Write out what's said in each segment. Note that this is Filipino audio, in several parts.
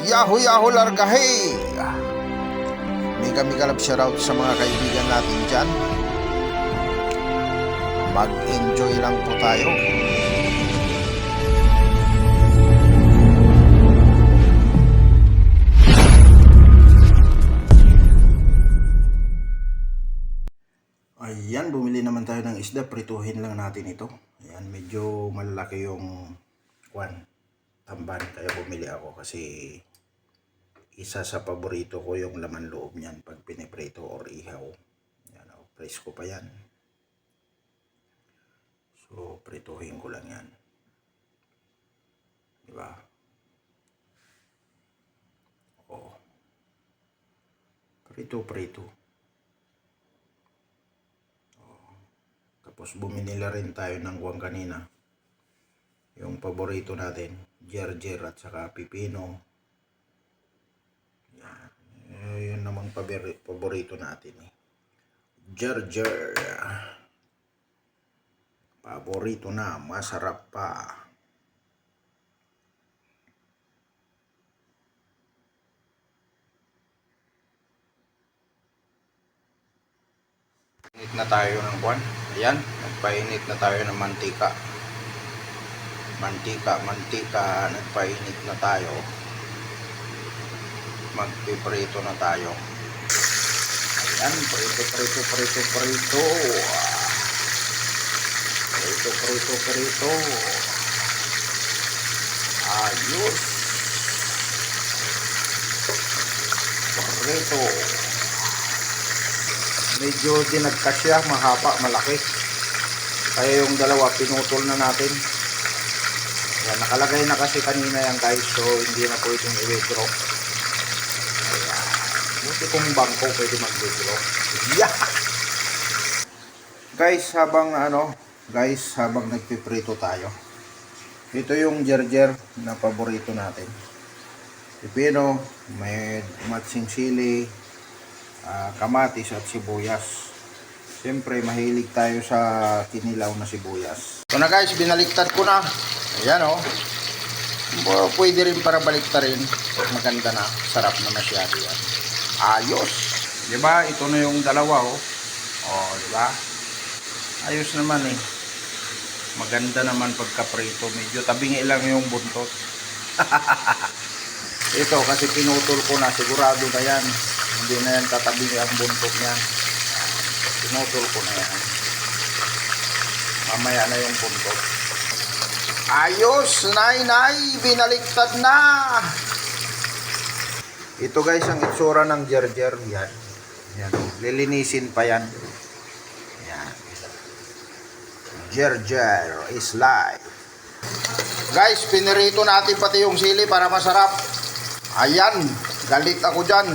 Yahoo Yahoo Largahe! Mega love shoutout sa mga kaibigan natin dyan. Mag-enjoy lang po tayo. Ayan, bumili naman tayo ng isda. Prituhin lang natin ito. Ayan, medyo malalaki yung tamban. Kaya bumili ako kasi isa sa paborito ko yung laman loob niyan pag piniprito or ihaw. Ayan, presko pa yan. So, prituhin ko lang yan. Diba? Oo. Prito. Tapos bumili na rin tayo ng kuwang kanina. Yung paborito natin, gerger at saka pipino. Yan. Yun naman paborito natin eh. Gerger. Paborito na, masarap pa. Init na tayo ng kuwan. Ayan, nagpainit na tayo ng mantika. Nagpainit na tayo. Magpiprito na tayo. Ayan, prito. Prito. Ayos. Prito. Medyo dinagkasya, mahaba, malaki. Kaya yung dalawa, pinutol na natin. Ayan, nakalagay na kasi kanina yan guys, so hindi na pwedeng i-withdraw. Ayan, buti kong bangko pwede mag-withdraw. Yeah! Guys, habang nagpiprito tayo, ito yung gerger na paborito natin. Pipino, may matsing sili, kamatis at sibuyas. Siyempre mahilig tayo sa kinilaw na sibuyas. So na guys, binaliktad ko na. Ayan o. Pwede rin para baliktarin. Maganda na. Sarap na masyado yan. Ayos. Diba? Ito na yung dalawa o. O, diba? Ayos naman eh. Maganda naman pagkaprito. Medyo tabingi lang yung buntot. Ito kasi pinutol ko na. Sigurado na yan. Hindi na yan tatabingi ang buntot niyan. Pinutol ko na yan. Mamaya na yung buntot. Ayos! Nay! Binaliktad na! Ito guys ang itsura ng gerger. Yan. Yan. Lilinisin pa yan. Yan. Gerger is live. Guys, pinirito natin pati yung sili para masarap. Ayan. Galit ako dyan.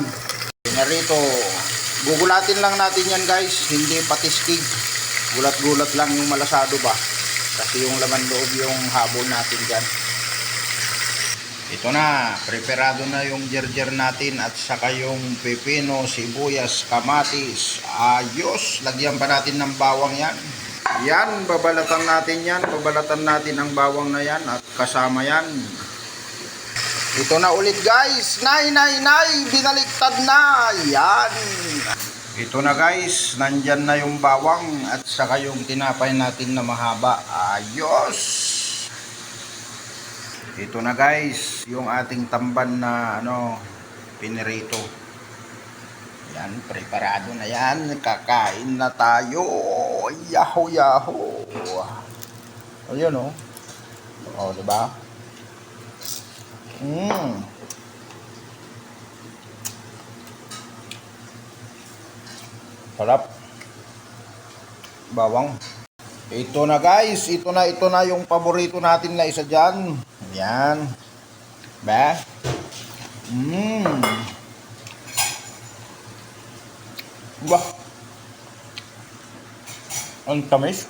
Pinirito. Gugulatin lang natin yan guys. Hindi patiskig. Gulat-gulat lang yung malasado ba. Kasi yung laman loob yung habol natin dyan. Ito na. Preparado na yung gerger natin. At saka yung pepino, sibuyas, kamatis. Ayos. Lagyan pa natin ng bawang yan. Yan. Babalatan natin yan. Babalatan natin ang bawang na yan. At kasama yan. Ito na ulit guys. Nay. Binaliktad na. Yan. Ito na guys. Nandyan na yung bawang. At saka yung tinapay natin na mahaba. Ayos. Ito na guys. Yung ating tamban na pinirito. Yan. Preparado na yan. Kakain na tayo. Yahoo. Ayun o. O diba? Sarap. Bawang. Ito na guys. Ito na yung paborito natin na isa dyan. Yan. Ba? Bah. Ang tamis.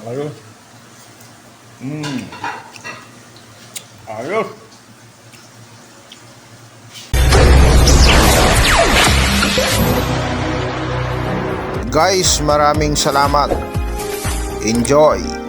Ayos. Ayos. Guys, maraming salamat. Enjoy!